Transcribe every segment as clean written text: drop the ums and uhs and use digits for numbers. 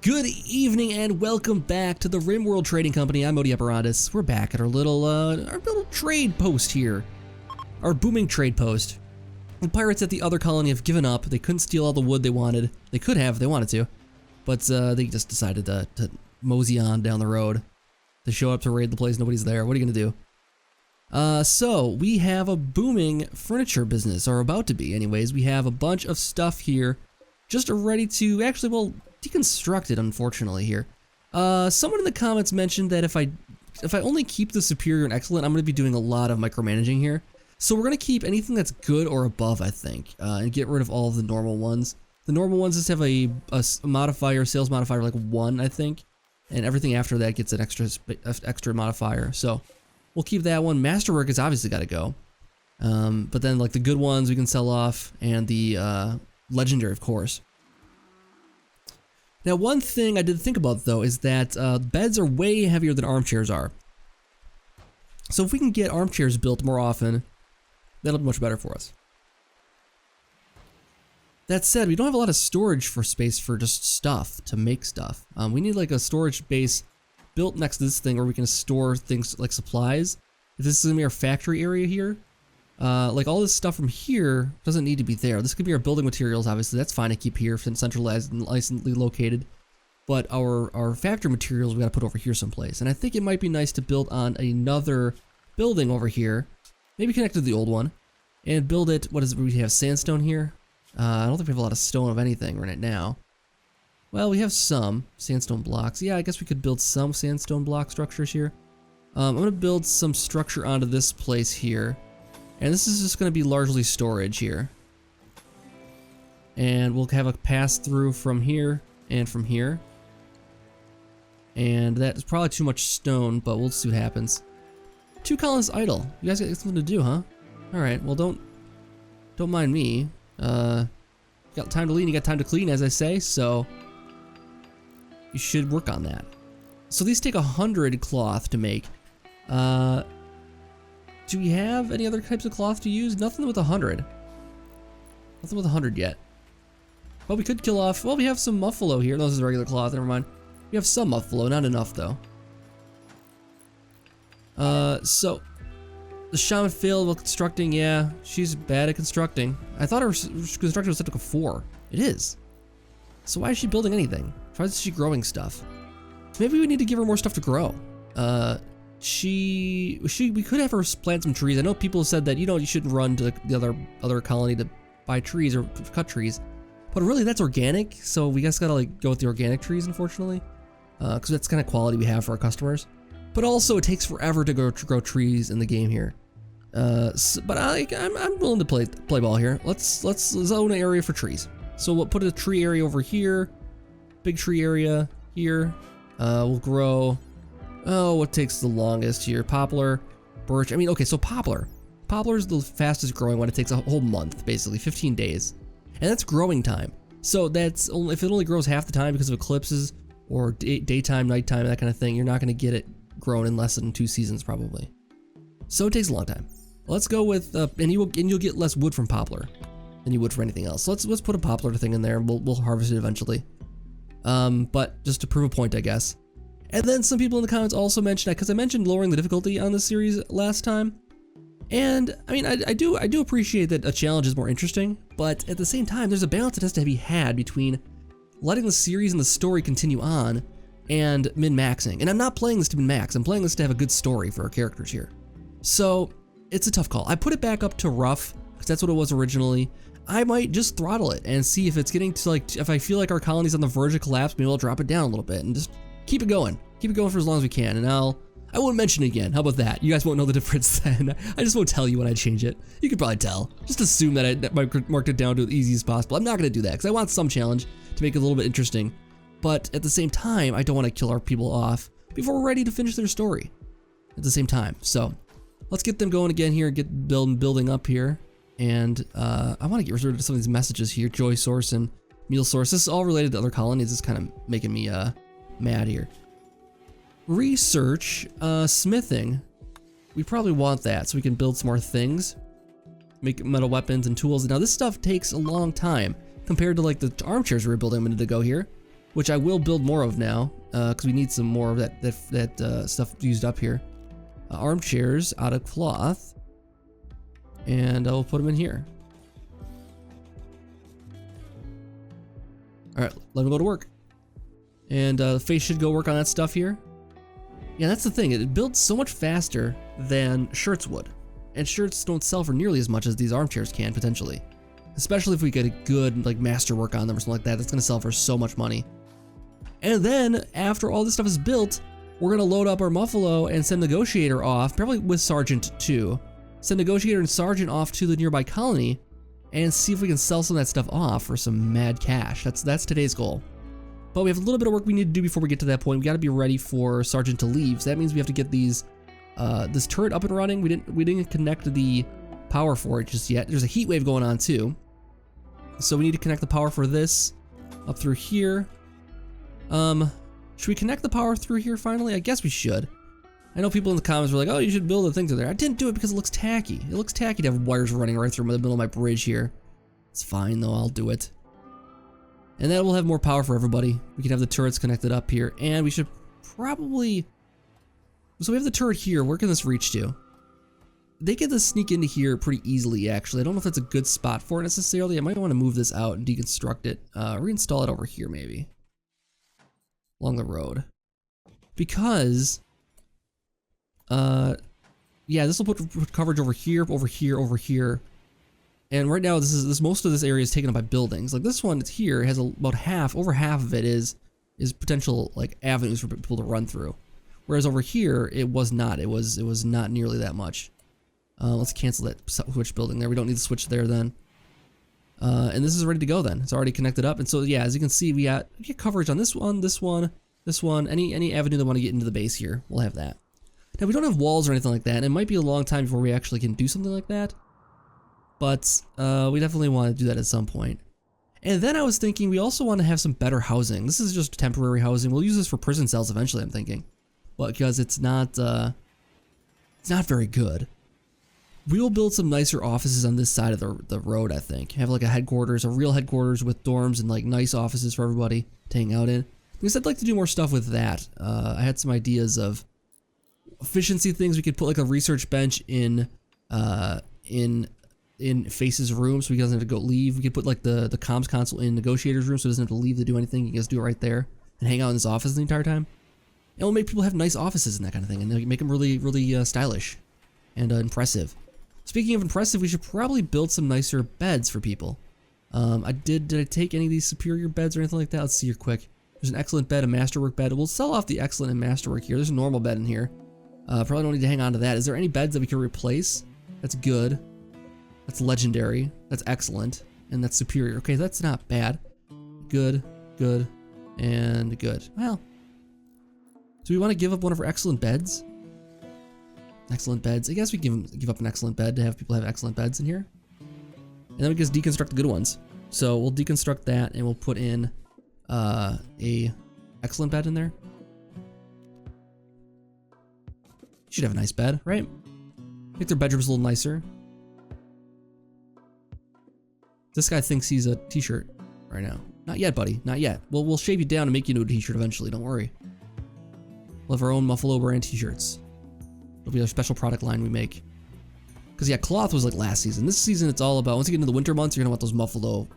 Good evening and welcome back to the Rimworld Trading Company. I'm Odi Apparatus. We're back at our little trade post here. Our booming trade post. The pirates at the other colony have given up. They couldn't steal all the wood they wanted. They could have if they wanted to, but they just decided to mosey on down the road. They show up to raid the place, nobody's there. What are you gonna do? So we have a booming furniture business, or about to be anyways. We have a bunch of stuff here just ready to actually, well, deconstruct it, unfortunately, here. Someone in the comments mentioned that if I only keep the superior and excellent, I'm going to be doing a lot of micromanaging here. So we're going to keep anything that's good or above, I think, and get rid of all of the normal ones. The normal ones just have a modifier, sales modifier, like 1, I think, and everything after that gets an extra modifier. So we'll keep that one. Masterwork has obviously got to go, but then like the good ones we can sell off, and the legendary, of course. Now, one thing I did think about, though, is that beds are way heavier than armchairs are. So if we can get armchairs built more often, that'll be much better for us. That said, we don't have a lot of storage for space for just stuff, to make stuff. We need like a storage base built next to this thing where we can store things like supplies. If this is gonna be our factory area here, like all this stuff from here doesn't need to be there. This could be our building materials, obviously. That's fine to keep here, centralized and licensely located. But our factory materials we gotta put over here someplace. And I think it might be nice to build on another building over here, maybe connected to the old one, and build it. What is it? We have sandstone here. I don't think we have a lot of stone of anything right now. Well, we have some sandstone blocks. Yeah, I guess we could build some sandstone block structures here. I'm gonna build some structure onto this place here. And this is just going to be largely storage here. And we'll have a pass through from here and from here. And that is probably too much stone, but we'll see what happens. 2 colonists idle. You guys got something to do, huh? Alright, well don't mind me. You got time to lean, you got time to clean, as I say, so you should work on that. So these take 100 cloth to make. Do we have any other types of cloth to use? Nothing with 100. Nothing with 100 yet. Well, we could kill off. Well, we have some muffalo here. No, this is regular cloth. Never mind. We have some muffalo, not enough though. So the shaman failed while constructing. Yeah, she's bad at constructing. I thought her construction was set to a 4. It is. So why is she building anything? Why is she growing stuff? Maybe we need to give her more stuff to grow. We could have her plant some trees. I know people said that, you know, you shouldn't run to the other colony to buy trees or cut trees, but really that's organic. So we just gotta like go with the organic trees, unfortunately, because that's kind of quality we have for our customers. But also it takes forever to grow trees in the game here. But I'm willing to play ball here. Let's zone an area for trees. So we'll put a tree area over here, big tree area here. We'll grow. Oh, what takes the longest here? Poplar, birch. I mean, okay, so poplar. Poplar is the fastest growing one. It takes a whole month, basically, 15 days. And that's growing time. So that's only, if it only grows half the time because of eclipses or daytime, nighttime, that kind of thing, you're not gonna get it grown in less than 2 seasons, probably. So it takes a long time. Let's go with, and you'll get less wood from poplar than you would for anything else. So let's put a poplar thing in there and we'll harvest it eventually. But just to prove a point, I guess. And then some people in the comments also mentioned that, because I mentioned lowering the difficulty on this series last time. And I mean, I do appreciate that a challenge is more interesting, but at the same time, there's a balance that has to be had between letting the series and the story continue on and min-maxing. And I'm not playing this to min-max, I'm playing this to have a good story for our characters here. So it's a tough call. I put it back up to rough, because that's what it was originally. I might just throttle it and see if it's getting to like, if I feel like our colony's on the verge of collapse, maybe I'll drop it down a little bit and just keep it going for as long as we can, and I won't mention it again. How about that? You guys won't know the difference then. I just won't tell you when I change it. You could probably tell. Just assume that I marked it down to as easy as possible. I'm not gonna do that because I want some challenge to make it a little bit interesting, but at the same time, I don't want to kill our people off before we're ready to finish their story at the same time. So let's get them going again here, get building up here, and I want to get rid of some of these messages here. Joy source and meal source. This is all related to other colonies. This is kind of making me mad here. Research smithing. We probably want that so we can build some more things, make metal weapons and tools. Now this stuff takes a long time compared to like the armchairs we were building a minute ago here. which I will build more of now, because we need some more of that stuff used up here. Armchairs out of cloth, and I'll put them in here. All right, let me go to work. And Face should go work on that stuff here. Yeah, that's the thing. It builds so much faster than shirts would. And shirts don't sell for nearly as much as these armchairs can, potentially. Especially if we get a good, like, masterwork on them or something like that. That's going to sell for so much money. And then, after all this stuff is built, we're going to load up our Muffalo and send Negotiator off, probably with Sergeant too. Send Negotiator and Sergeant off to the nearby colony and see if we can sell some of that stuff off for some mad cash. That's today's goal. But we have a little bit of work we need to do before we get to that point. We got to be ready for Sergeant to leave. So that means we have to get these this turret up and running. We didn't connect the power for it just yet. There's a heat wave going on too, so we need to connect the power for this up through here. Should we connect the power through here finally? I guess we should. I know people in the comments were like, "Oh, you should build a thing through there." I didn't do it because it looks tacky. It looks tacky to have wires running right through the middle of my bridge here. It's fine though. I'll do it. And that will have more power for everybody. We can have the turrets connected up here, and we should probably... So we have the turret here. Where can this reach to? They get to sneak into here pretty easily, actually. I don't know if that's a good spot for it necessarily. I might want to move this out and deconstruct it. Reinstall it over here, maybe. Along the road. Because... yeah, this will put coverage over here, over here, over here. And right now, most of this area is taken up by buildings. Like this one, it's here. It has about over half of it is potential like avenues for people to run through. Whereas over here, it was not. It was not nearly that much. Let's cancel that switch building there. We don't need to switch there then. And this is ready to go then. It's already connected up. And so yeah, as you can see, we get coverage on this one, this one, this one. Any avenue that want to get into the base here, we'll have that. Now we don't have walls or anything like that. And it might be a long time before we actually can do something like that. But we definitely want to do that at some point. And then I was thinking we also want to have some better housing. This is just temporary housing. We'll use this for prison cells eventually, I'm thinking. But because it's not very good. We will build some nicer offices on this side of the road, I think. Have like a headquarters, a real headquarters with dorms and like nice offices for everybody to hang out in. Because I'd like to do more stuff with that. I had some ideas of efficiency things. We could put like a research bench in Face's room so he doesn't have to go leave. We could put like the comms console in Negotiator's room so he doesn't have to leave to do anything. He can just do it right there and hang out in his office the entire time. And we'll make people have nice offices and that kind of thing, and make them really stylish and impressive. Speaking of impressive, we should probably build some nicer beds for people. Did I take any of these superior beds or anything like that? Let's see here quick. There's an excellent bed, a masterwork bed. We'll sell off the excellent and masterwork here. There's a normal bed in here. Probably don't need to hang on to that. Is there any beds that we can replace? That's good. That's legendary. That's excellent. And that's superior. Okay, that's not bad. Good, good, and good. Well, do we want to give up one of our excellent beds? Excellent beds. I guess we give up an excellent bed to have people have excellent beds in here. And then we just deconstruct the good ones. So we'll deconstruct that and we'll put in a excellent bed in there. Should have a nice bed, right? Make their bedrooms a little nicer. This guy thinks he's a t-shirt right now. Not yet, buddy. Not yet. We'll shave you down and make you into a t-shirt eventually. Don't worry. We'll have our own Muffalo brand t-shirts. It'll be our special product line we make. Because yeah, cloth was like last season. This season it's all about, once you get into the winter months, you're gonna want those Muffalo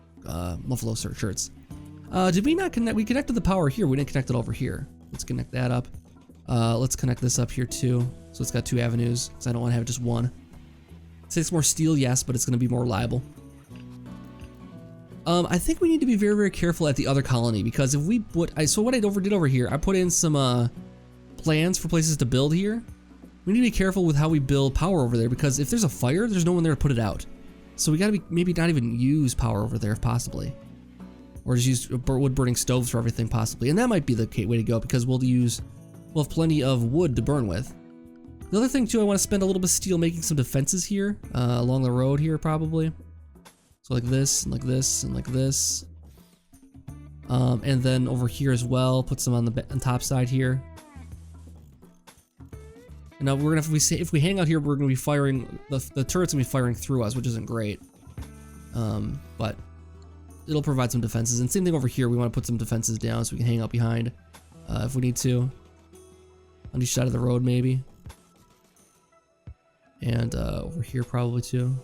shirts. Did we not connect? We connected the power here. We didn't connect it over here. Let's connect that up. Let's connect this up here too. So it's got two avenues, because I don't want to have just one. It takes more steel, yes, but it's gonna be more reliable. I think we need to be very careful at the other colony, because if we put, so what I did over here, I put in some plans for places to build here. We need to be careful with how we build power over there, because if there's a fire, there's no one there to put it out. So we gotta be, maybe not even use power over there if possibly. Or just use wood burning stoves for everything possibly. And that might be the way to go, because we'll have plenty of wood to burn with. The other thing too, I want to spend a little bit of steel making some defenses here, along the road here probably. So like this, and like this, and like this. And then over here as well, put some on the top side here. And now we're gonna, if we hang out here, we're gonna be firing, the turret's gonna be firing through us, which isn't great. But it'll provide some defenses. And same thing over here, we want to put some defenses down so we can hang out behind if we need to. On each side of the road, maybe. And over here probably too.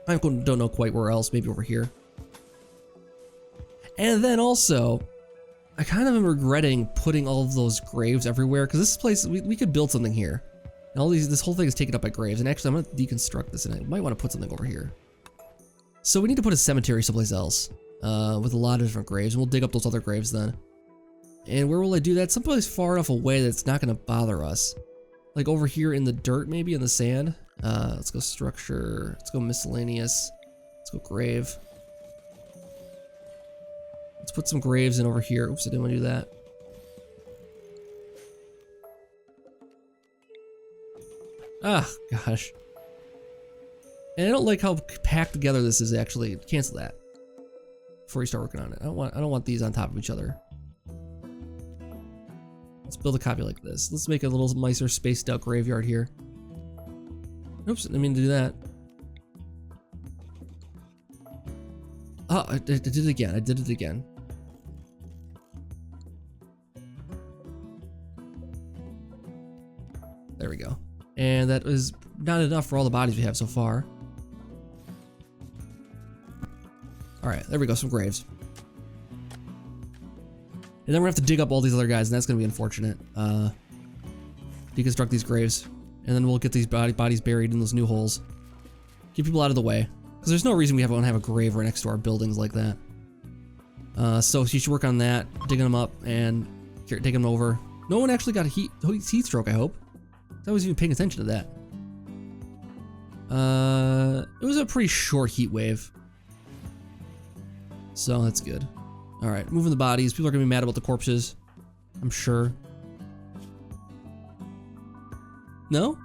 I don't know quite where else, maybe over here. And then also, I kind of am regretting putting all of those graves everywhere, because this place, we could build something here. And all this whole thing is taken up by graves, and actually I'm gonna deconstruct this, and I might want to put something over here. So we need to put a cemetery someplace else, with a lot of different graves, and we'll dig up those other graves then. And where will I do that? Someplace far enough away that it's not gonna bother us. Like over here in the dirt, maybe, in the sand. Let's go structure, let's go miscellaneous, let's go grave. Let's put some graves in over here. Oops, I didn't want to do that. Ah, gosh. And I don't like how packed together this is actually. Cancel that before you start working on it. I don't want these on top of each other. Let's build a copy like this. Let's make a little nicer spaced out graveyard here. Oops, I didn't mean to do that. Oh, I did it again. I did it again. There we go. And that is not enough for all the bodies we have so far. Alright, there we go, some graves. And then we're gonna have to dig up all these other guys, and that's gonna be unfortunate. Deconstruct these graves. And then we'll get these bodies buried in those new holes. Get people out of the way. Because there's no reason we want to have a grave right next to our buildings like that. So you should work on that, digging them up and taking them over. No one actually got a heat stroke, I hope. I was even paying attention to that. It was a pretty short heat wave. So that's good. Alright, moving the bodies. People are gonna be mad about the corpses, I'm sure. No?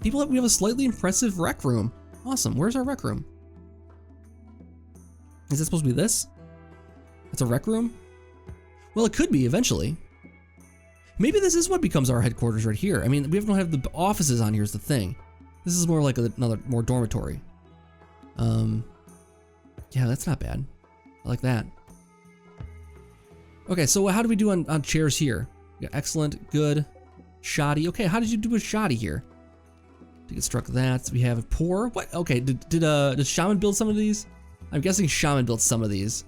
We have a slightly impressive rec room. Awesome, where's our rec room? Is it supposed to be this? It's a rec room? Well, it could be eventually. Maybe this is what becomes our headquarters right here. I mean, we don't have the offices on here is the thing. This is more like another, more dormitory. Yeah, that's not bad. I like that. Okay, so how do we do on chairs here? We got excellent, good, shoddy. Okay, how did you do with shoddy here? Deconstruct that. We have poor. What? Okay, did Shaman build some of these? I'm guessing Shaman built some of these.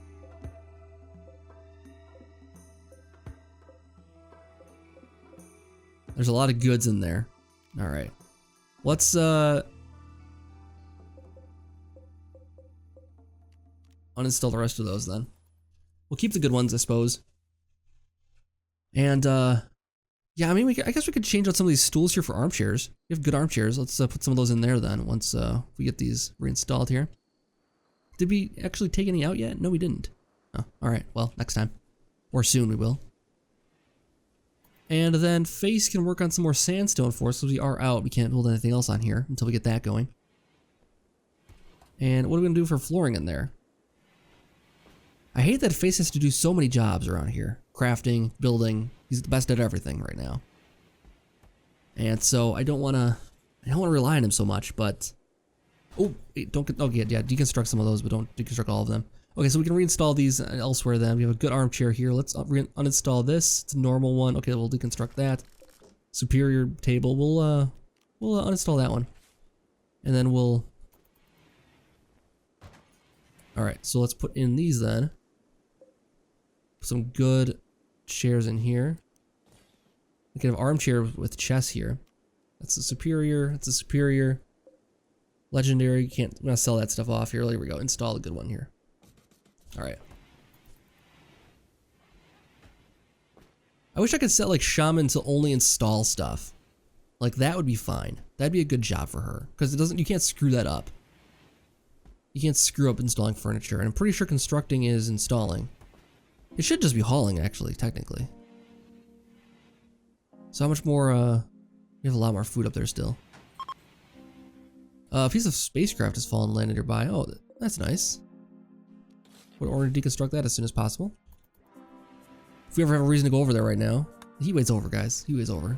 There's a lot of goods in there. All right, let's uninstall the rest of those then. We'll keep the good ones, I suppose. And yeah, I mean, I guess we could change out some of these stools here for armchairs. We have good armchairs. Let's put some of those in there then once we get these reinstalled here. Did we actually take any out yet? No, we didn't. Oh, all right. Well, next time, or soon we will. And then Face can work on some more sandstone for us because we are out. We can't build anything else on here until we get that going. And what are we gonna do for flooring in there? I hate that Face has to do so many jobs around here. Crafting, building. He's the best at everything right now. And so I don't wanna rely on him so much, but oh, don't get, okay, yeah, deconstruct some of those, but don't deconstruct all of them. Okay, so we can reinstall these elsewhere then. We have a good armchair here. Let's uninstall this. It's a normal one. Okay, we'll deconstruct that. Superior table. We'll uninstall that one. And then we'll... Alright, so let's put in these then. Some good chairs in here. We can have armchair with chess here. That's a superior. That's a superior. Legendary. Can't. I'm gonna sell that stuff off here. There we go. Install a good one here. All right. I wish I could set like Shaman to only install stuff. Like that would be fine. That'd be a good job for her because it doesn't. You can't screw that up. You can't screw up installing furniture, and I'm pretty sure constructing is installing. It should just be hauling, actually, technically. So how much more? We have a lot more food up there still. A piece of spacecraft has fallen and landed nearby. Oh, that's nice. Would order to deconstruct that as soon as possible. If we ever have a reason to go over there right now. The heat wave's over, guys. Heat wave's over.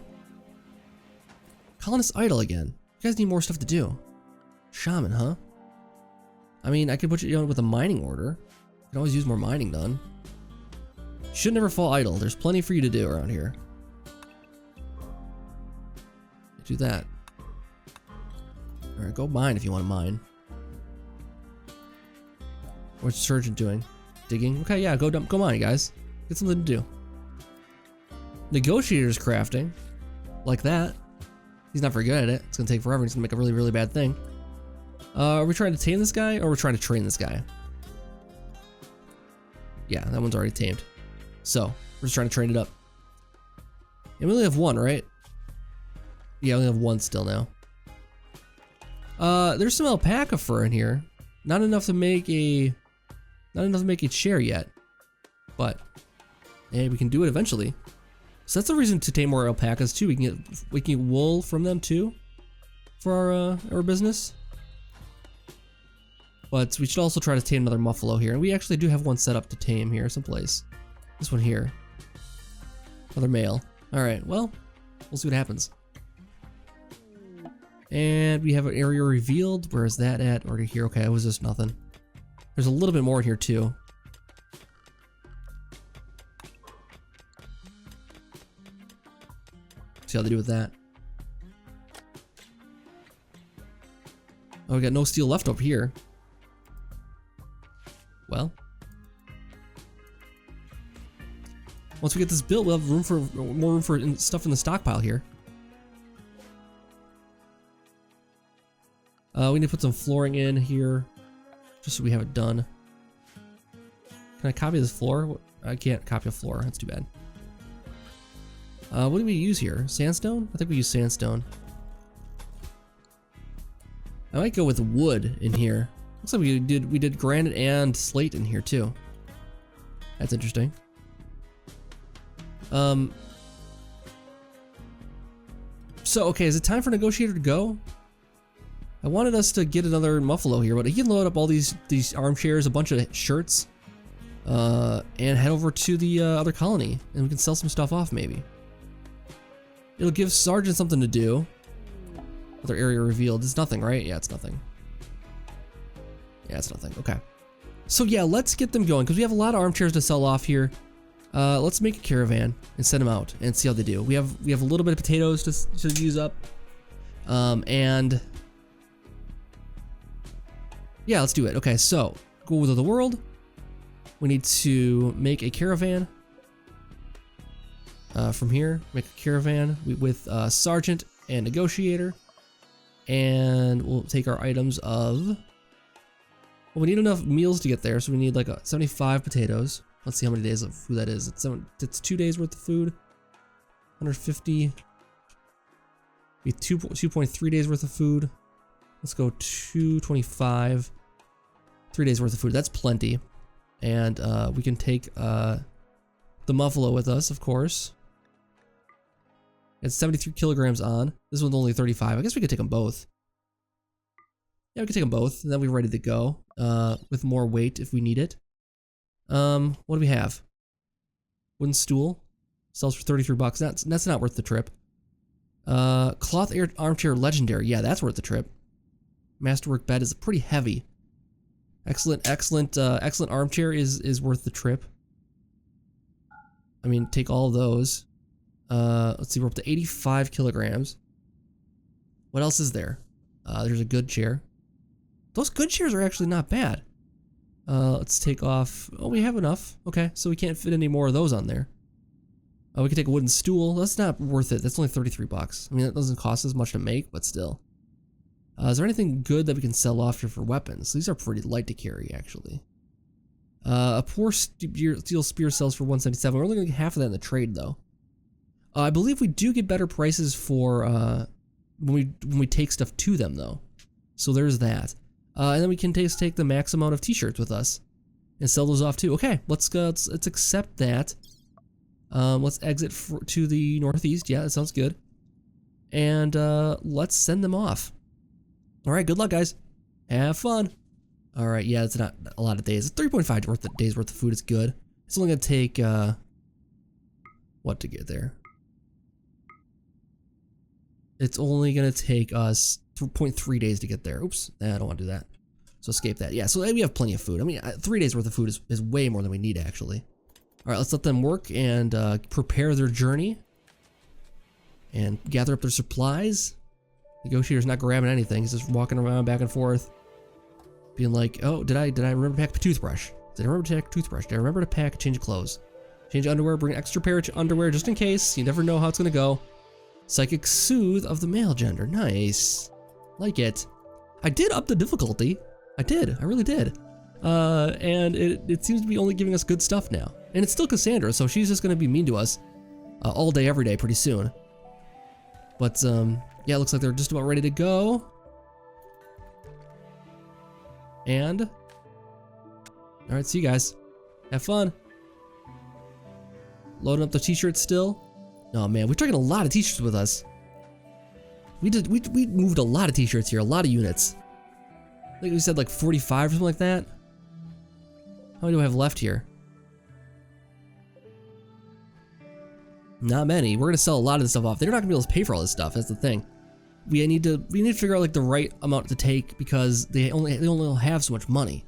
Colonists idle again. You guys need more stuff to do. Shaman, huh? I mean, I could put you on with a mining order. I can always use more mining done. Should never fall idle. There's plenty for you to do around here. Do that. Alright, go mine if you want to mine. What's the sergeant doing? Digging? Okay, yeah, go mine, guys. Get something to do. Negotiator's crafting. Like that. He's not very good at it. It's gonna take forever. He's gonna make a really, really bad thing. Are we trying to tame this guy, or are we trying to train this guy? Yeah, that one's already tamed. So, we're just trying to train it up. And we only have one, right? Yeah, we only have one still now. There's some alpaca fur in here. Not enough to make a chair yet. But, hey, we can do it eventually. So that's the reason to tame more alpacas too. We can get wool from them too, for our business. But we should also try to tame another muffalo here, and we actually do have one set up to tame here someplace. This one here, another male. All right, well, we'll see what happens. And we have an area revealed. Where is that at? Already here. Okay, it was just nothing. There's a little bit more in here too. See how they do with that. Oh, we got no steel left over here. Well, once we get this built, we'll have more room for stuff in the stockpile here. We need to put some flooring in here, just so we have it done. Can I copy this floor? I can't copy a floor. That's too bad. What do we use here? Sandstone? I think we use sandstone. I might go with wood in here. Looks like we did granite and slate in here too. That's interesting. So okay, is it time for Negotiator to go? I wanted us to get another muffalo here, but he can load up all these armchairs, a bunch of shirts, and head over to the other colony, and we can sell some stuff off maybe. It'll give Sergeant something to do. Other area revealed. It's nothing, right? Yeah, it's nothing. Yeah, it's nothing. Okay. So yeah, let's get them going because we have a lot of armchairs to sell off here. Let's make a caravan and send them out and see how they do. We have a little bit of potatoes to use up, and yeah, let's do it. Okay, so go with the world. We need to make a caravan. From here, make a caravan with Sergeant and Negotiator, and we'll take our items of. Well, we need enough meals to get there, so we need like 75 potatoes. Let's see how many days of food that is. It's 2 days worth of food. 150. Be 2.3 days worth of food. Let's go 225. 3 days worth of food. That's plenty. And we can take the muffalo with us, of course. It's 73 kilograms on. This one's only 35. I guess we could take them both. Yeah, we can take them both, and then we're ready to go with more weight if we need it. What do we have? Wooden stool sells for 33 bucks. That's not worth the trip. Cloth armchair legendary. Yeah, that's worth the trip. Masterwork bed is pretty heavy. Excellent armchair is worth the trip. I mean, take all of those. Let's see, we're up to 85 kilograms. What else is there? There's a good chair. Those good chairs are actually not bad. Let's take off. Oh, we have enough. Okay, so we can't fit any more of those on there. We can take a wooden stool. That's not worth it. That's only 33 bucks. I mean, that doesn't cost as much to make, but still. Is there anything good that we can sell off here for weapons? These are pretty light to carry, actually. A poor steel spear sells for 177. We're only going to get half of that in the trade, though. I believe we do get better prices for when we take stuff to them, though. So there's that. And then we can take the max amount of t-shirts with us and sell those off too. Okay, let's accept that. Let's exit to the northeast. Yeah, that sounds good. And let's send them off. All right, good luck, guys. Have fun. All right, yeah, it's not a lot of days. 3.5 days worth of food is good. It's only gonna take what to get there? It's only gonna take us 0.3 days to get there. Oops, I don't want to do that. So escape that. Yeah, so we have plenty of food. I mean, 3 days worth of food is way more than we need, actually. All right, let's let them work and prepare their journey and gather up their supplies. Negotiator's not grabbing anything. He's just walking around back and forth, being like, oh, did I remember to pack a toothbrush? Did I remember to pack a toothbrush? Did I remember to pack a change of clothes? Change underwear, bring an extra pair of underwear just in case. You never know how it's gonna go. Psychic Soothe of the male gender. Nice. Like it. I did up the difficulty. I did. I really did. And it seems to be only giving us good stuff now. And it's still Cassandra, so she's just gonna be mean to us all day, every day, pretty soon. But yeah, it looks like they're just about ready to go. And all right, see you guys. Have fun. Loading up the t-shirts still. Oh man, we're taking a lot of t-shirts with us. We moved a lot of t-shirts here, a lot of units. I think we said like 45 or something like that. How many do I have left here? Not many. We're gonna sell a lot of this stuff off. They're not gonna be able to pay for all this stuff. That's the thing. We need to figure out like the right amount to take because they only have so much money.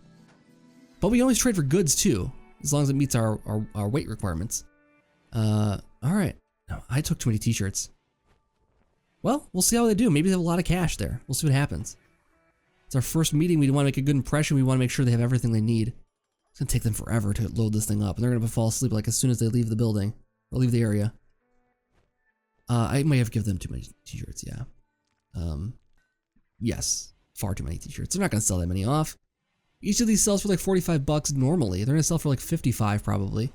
But we can always trade for goods too, as long as it meets our weight requirements. All right. No, I took too many t-shirts. Well, we'll see how they do. Maybe they have a lot of cash there. We'll see what happens. It's our first meeting. We want to make a good impression. We want to make sure they have everything they need. It's gonna take them forever to load this thing up, and they're gonna fall asleep like as soon as they leave the building or leave the area. I may have given them too many t-shirts. Yeah. Yes, far too many t-shirts. They're not gonna sell that many off. Each of these sells for like 45 bucks normally. They're gonna sell for like 55 probably.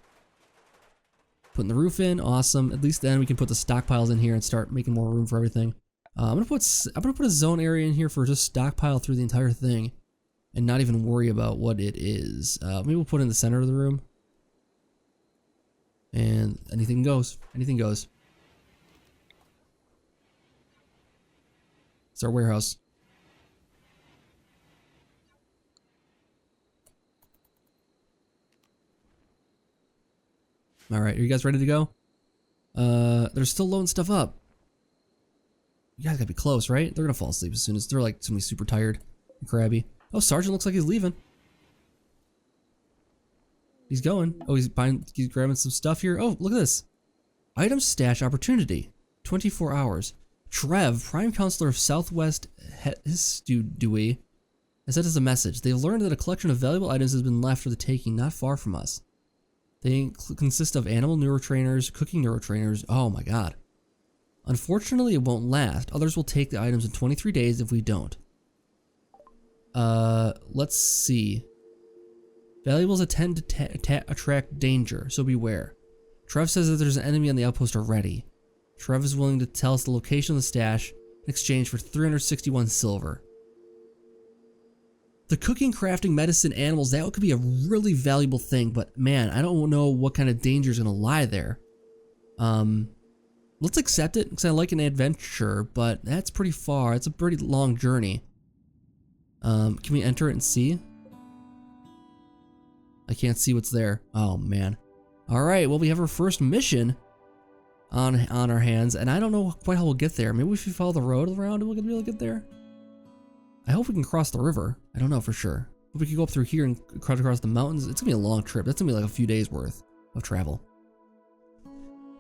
Putting the roof in, awesome. At least then we can put the stockpiles in here and start making more room for everything. I'm gonna put a zone area in here for just stockpile through the entire thing, and not even worry about what it is. Maybe we'll put it in the center of the room. And anything goes. Anything goes. It's our warehouse. All right, are you guys ready to go? They're still loading stuff up. You guys gotta be close, right? They're gonna fall asleep as soon as they're like somebody super tired and crabby. Oh, Sergeant looks like he's leaving. He's going. Oh, he's grabbing some stuff here. Oh, look at this. Item stash opportunity. 24 hours. Trev, Prime Counselor of Southwest Histudui, has sent us a message. They've learned that a collection of valuable items has been left for the taking not far from us. They consist of animal neurotrainers, cooking neurotrainers. Oh my god. Unfortunately, it won't last. Others will take the items in 23 days if we don't. Let's see. Valuables tend to attract danger, so beware. Trev says that there's an enemy on the outpost already. Trev is willing to tell us the location of the stash in exchange for 361 silver. The cooking, crafting, medicine, animals, that could be a really valuable thing, but man, I don't know what kind of danger is gonna lie there. Let's accept it, because I like an adventure, but that's pretty far. It's a pretty long journey. Can we enter it and see? I can't see what's there. Oh man. Alright, well we have our first mission on our hands, and I don't know quite how we'll get there. Maybe if we follow the road around, we'll be able to get there. I hope we can cross the river. I don't know for sure. But we can go up through here and cut across the mountains. It's gonna be a long trip. That's gonna be like a few days worth of travel.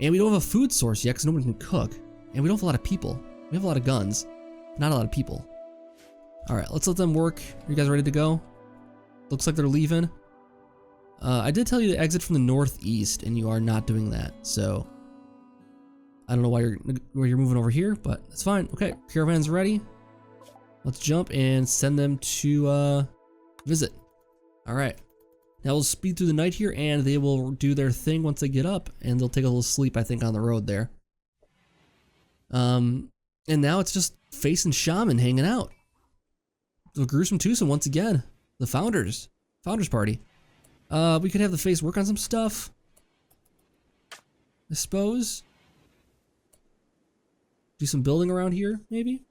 And we don't have a food source yet because nobody can cook. And we don't have a lot of people. We have a lot of guns, not a lot of people. Alright, let's let them work. Are you guys ready to go? Looks like they're leaving. I did tell you to exit from the northeast, and you are not doing that. So I don't know why you're moving over here, but it's fine. Okay, caravan's ready. Let's jump and send them to visit. All right. Now we'll speed through the night here, and they will do their thing once they get up, and they'll take a little sleep, I think, on the road there. And now it's just Face and Shaman hanging out. The gruesome twosome once again. The founders party. We could have the Face work on some stuff, I suppose. Do some building around here, maybe.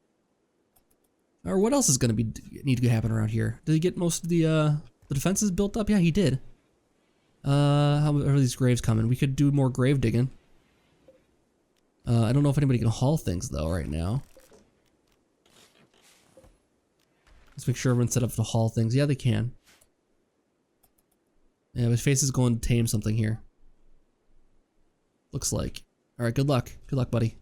Or what else is going to need to happen around here? Did he get most of the defenses built up? Yeah, he did. How are these graves coming? We could do more grave digging. I don't know if anybody can haul things though right now. Let's make sure everyone's set up to haul things. Yeah, they can. Yeah, his face is going to tame something here. Looks like. Alright, good luck. Good luck, buddy.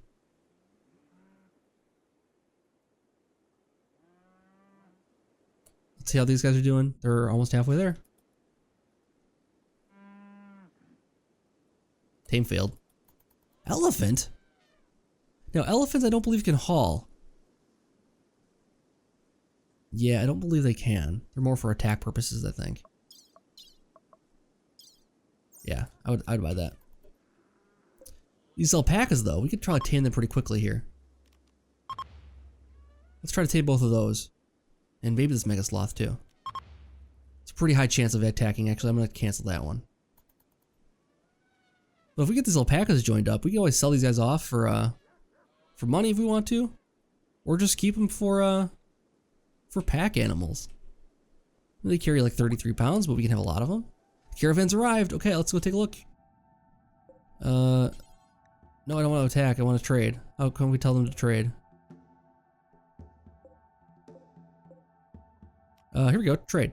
Let's see how these guys are doing. They're almost halfway there. Tame failed. Elephant? Now, elephants I don't believe can haul. Yeah, I don't believe they can. They're more for attack purposes, I think. Yeah, I'd buy that. These alpacas, though, we could try to tame them pretty quickly here. Let's try to tame both of those. And maybe this mega sloth, too. It's a pretty high chance of attacking, actually. I'm going to cancel that one. But if we get these alpacas joined up, we can always sell these guys off for money if we want to. Or just keep them for pack animals. They carry like 33 pounds, but we can have a lot of them. Caravan's arrived. Okay, let's go take a look. No, I don't want to attack. I want to trade. How come we tell them to trade? Here we go. Trade.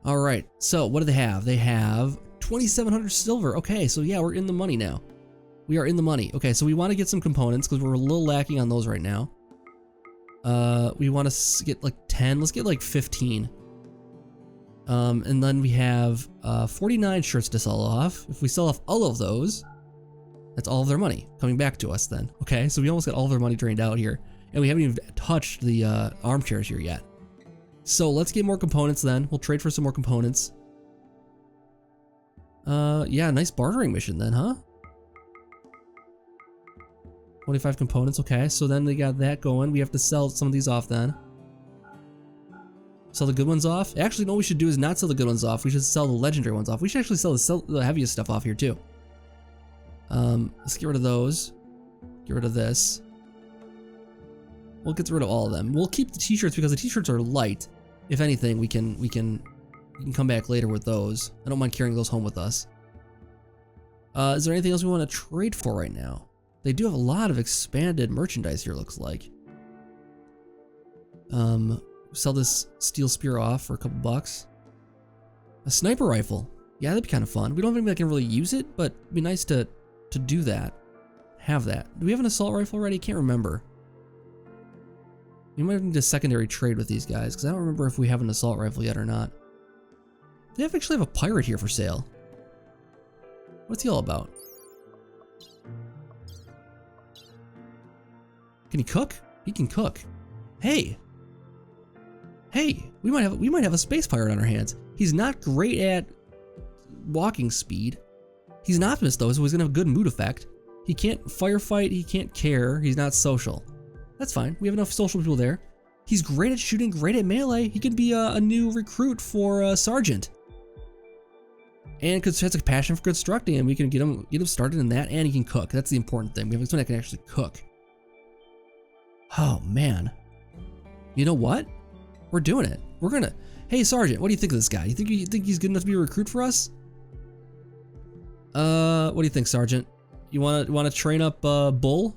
All right. So what do they have? They have 2,700 silver. Okay, so yeah, we're in the money now. We are in the money. Okay, so we want to get some components because we're a little lacking on those right now. We want to get like 10. Let's get like 15. And then we have 49 shirts to sell off. If we sell off all of those, that's all of their money coming back to us then. Okay, so we almost got all of their money drained out here. And we haven't even touched the armchairs here yet. So let's get more components then. We'll trade for some more components. Yeah, nice bartering mission then, huh? 25 components, okay. So then they got that going. We have to sell some of these off then. Sell the good ones off? Actually, no, what we should do is not sell the good ones off. We should sell the legendary ones off. We should actually sell the heaviest stuff off here too. Let's get rid of those. Get rid of this. We'll get rid of all of them. We'll keep the t-shirts because the t-shirts are light. If anything, we can come back later with those. I don't mind carrying those home with us. Is there anything else we want to trade for right now? They do have a lot of expanded merchandise here, looks like. Sell this steel spear off for a couple bucks. A sniper rifle. Yeah, that'd be kind of fun. We don't have anybody that can really use it, but it'd be nice to do that. Have that. Do we have an assault rifle already? Can't remember. We might need a secondary trade with these guys, because I don't remember if we have an assault rifle yet or not. They actually have a pirate here for sale. What's he all about? Can he cook? He can cook. Hey! Hey! We might have a space pirate on our hands. He's not great at walking speed. He's an optimist though, so he's gonna have a good mood effect. He can't firefight, he can't care, he's not social. That's fine, we have enough social people there. He's great at shooting, great at melee. He could be a new recruit for Sergeant. And because he has a passion for constructing, and we can get him started in that, and he can cook. That's the important thing. We have someone that can actually cook. Oh man. You know what? We're doing it. We're gonna. Hey Sergeant, what do you think of this guy? You think he's good enough to be a recruit for us? What do you think, Sergeant? You wanna train up Bull?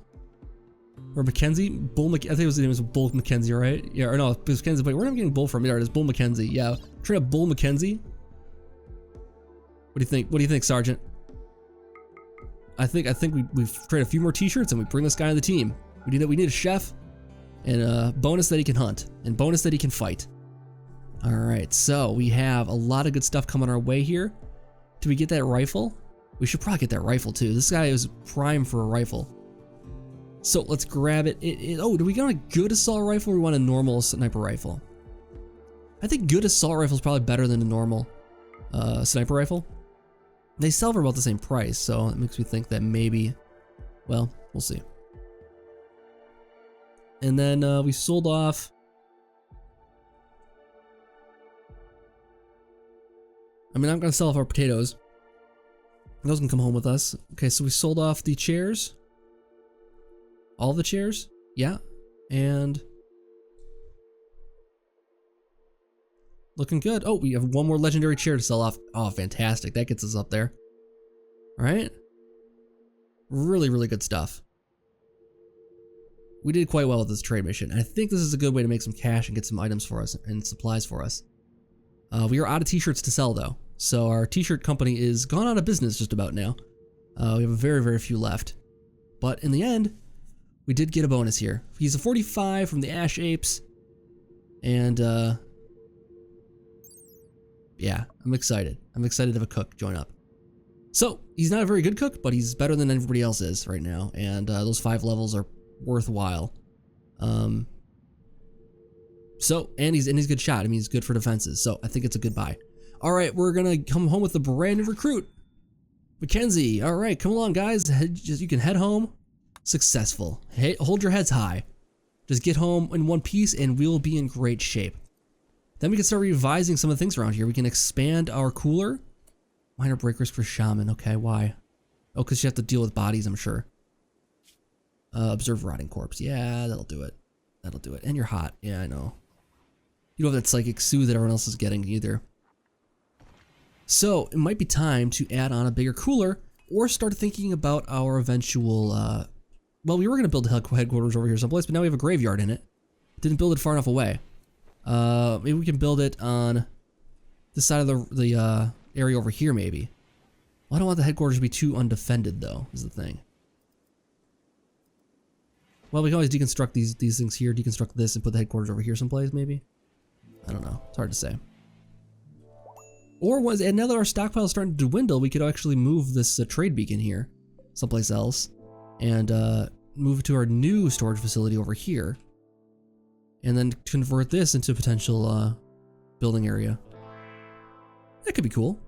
Or Mackenzie? I think his name was Bull Mackenzie, right? Yeah, or no, it was Mackenzie, but where am I getting Bull from? Yeah, it's Bull Mackenzie. Yeah. Train up Bull Mackenzie. What do you think? What do you think, Sergeant? I think we've trained a few more t-shirts and we bring this guy on the team. We need a chef and a bonus that he can hunt and bonus that he can fight. All right, so we have a lot of good stuff coming our way here. Do we get that rifle? We should probably get that rifle too. This guy is prime for a rifle. So let's grab it. Oh, do we want a good assault rifle or we want a normal sniper rifle? I think good assault rifle is probably better than a normal sniper rifle. They sell for about the same price, so it makes me think that maybe, well, we'll see. And then we sold off. I mean, I'm gonna sell off our potatoes. Those can come home with us. Okay, so we sold off the chairs. All the chairs? Yeah. And looking good. Oh, we have one more legendary chair to sell off. Oh, fantastic. That gets us up there. All right. Really, really good stuff. we did quite well with this trade mission. I think this is a good way to make some cash and get some items for us and supplies for us. We are out of t-shirts to sell though. So our t-shirt company is gone out of business just about now. We have very, very few left. But in the end, we did get a bonus here. He's a 45 from the Ash Apes. And yeah, I'm excited. I'm excited to have a cook join up. So he's not a very good cook, but he's better than everybody else is right now. And those 5 levels are worthwhile. So, and he's a good shot. I mean, he's good for defenses. So I think it's a good buy. All right, we're gonna come home with the brand new recruit, Mackenzie. All right, come along, guys. You can head home successful. Hey, hold your heads high. Just get home in one piece, and we'll be in great shape. Then we can start revising some of the things around here. We can expand our cooler. Minor breakers for shaman. Okay, why? Oh, because you have to deal with bodies, I'm sure. Observe rotting corpse. Yeah, that'll do it. That'll do it. And you're hot. Yeah, I know. You don't have that psychic sue that everyone else is getting either. So it might be time to add on a bigger cooler or start thinking about our eventual, well, we were going to build headquarters over here someplace, but now we have a graveyard in it. Didn't build it far enough away. Maybe we can build it on this side of the area over here, maybe. Well, I don't want the headquarters to be too undefended, though, is the thing. Well, we can always deconstruct these things here, deconstruct this, and put the headquarters over here someplace, maybe? I don't know. It's hard to say. Or and now that our stockpile is starting to dwindle, we could actually move this trade beacon here someplace else and move it to our new storage facility over here. And then convert this into a potential building area. That could be cool.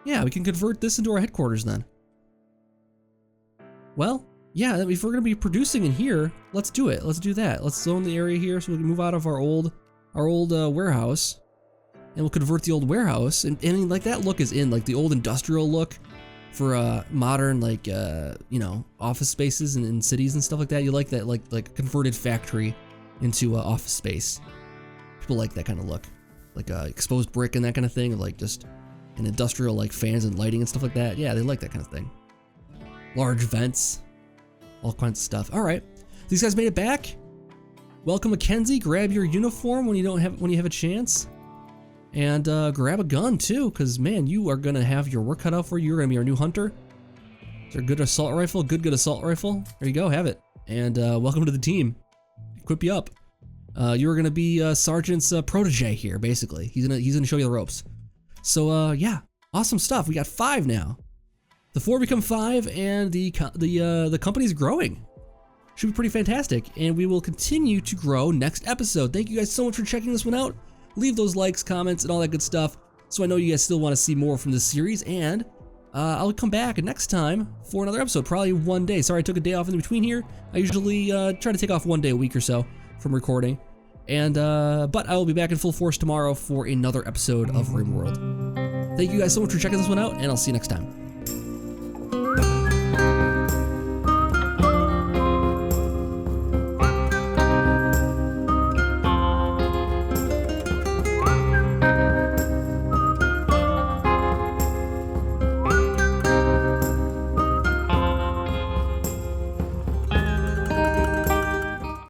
Yeah, we can convert this into our headquarters then. Well, yeah, if we're going to be producing in here, let's do it. Let's do that. Let's zone the area here so we can move out of our old warehouse. And we'll convert the old warehouse. And I mean, like, that look is in, like, the old industrial look for modern, like, you know, office spaces in cities and stuff like that. You like that, like converted factory into office space. People like that kind of look. Like exposed brick and that kind of thing, or like just an industrial, like, fans and lighting and stuff like that. Yeah, they like that kind of thing. Large vents, all kinds of stuff. All right, these guys made it back. Welcome, Mackenzie. Grab your uniform when you have a chance, and grab a gun too, because man, you are gonna have your work cut out for you. You're gonna be our new hunter. Is there a good assault rifle? Good assault rifle. There you go, have it. And welcome to the team. Equip you up. You're gonna be Sergeant's protege here, basically. He's gonna show you the ropes. So yeah, awesome stuff. We got 5 now. The 4 become 5, and the company's growing. Should be pretty fantastic, and we will continue to grow next episode. Thank you guys so much for checking this one out. Leave those likes, comments, and all that good stuff, so I know you guys still want to see more from this series, and I'll come back next time for another episode, probably one day. Sorry I took a day off in between here. I usually try to take off one day a week or so from recording, and but I will be back in full force tomorrow for another episode of Rimworld. Thank you guys so much for checking this one out, and I'll see you next time.